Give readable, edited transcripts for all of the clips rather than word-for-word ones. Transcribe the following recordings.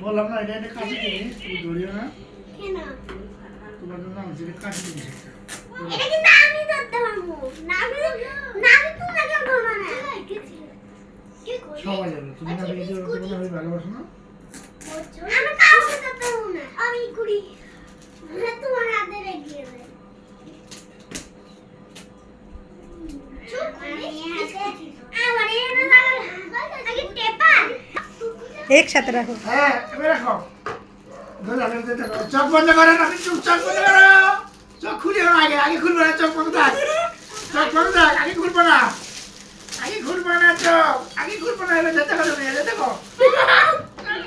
বললাম না এটা কাশি জিনিস তুমি ধরিও না কেন তোমার জন্য আমি যেটা কাশি জিনিস এটা কিন্তু আমি ধরতে পারবো না আমি তুমি কেন ধরবা না সবাই যাবে তুমি না ভিডিও করতে আমি ভালোবাসো না আমি কাউকে ধরতে পারবো না আমি করি তোমার হাতে রেখে দেব एक साथ रखो হ্যাঁ এবার রাখো চোখ বন্ধ করো না চোখ বন্ধ করো চোখ খুলে আগে আগে খুলবে না চোখ বন্ধ থাক চোখ বন্ধ থাক আগে খুলবে না চোখ আগে খুলবে না এবার যেতে করো না যেতে করো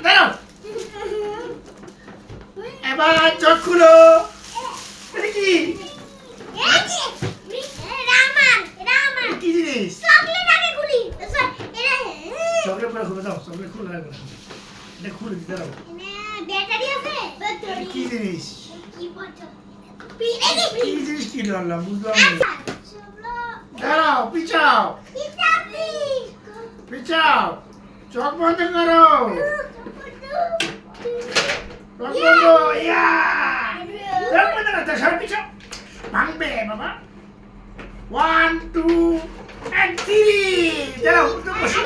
দাঁড়াও এবার চোখ খুলো এটা কি কি জিনিস চকলেট করে খুলে দাও চকলেট খুলে রাখো এটা খুলে দিতে দাও ব্যাটারি আছে কি জিনিস কি কি জিনিস কি ধরলাম বুঝলাম না দাঁড়াও পিছাও চোখ বন্ধ করো চোখ বন্ধ ইয়া চোখ বন্ধ করো সর পিছাও ভাঙবে বাবা 1 2 and 3 দাঁড়াও বসো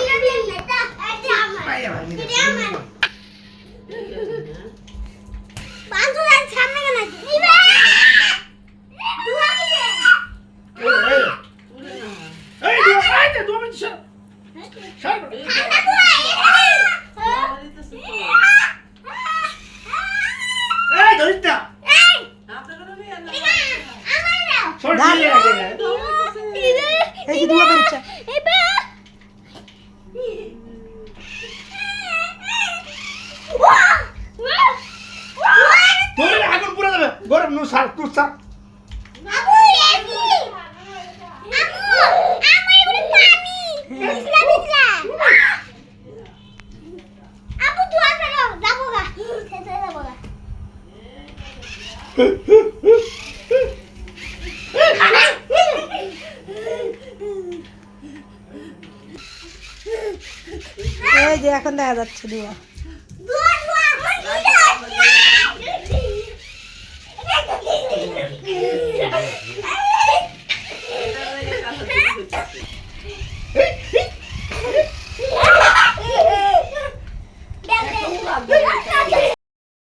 গরম নো সার তুই সার এই যে এখন দেখা যাচ্ছে দুয়া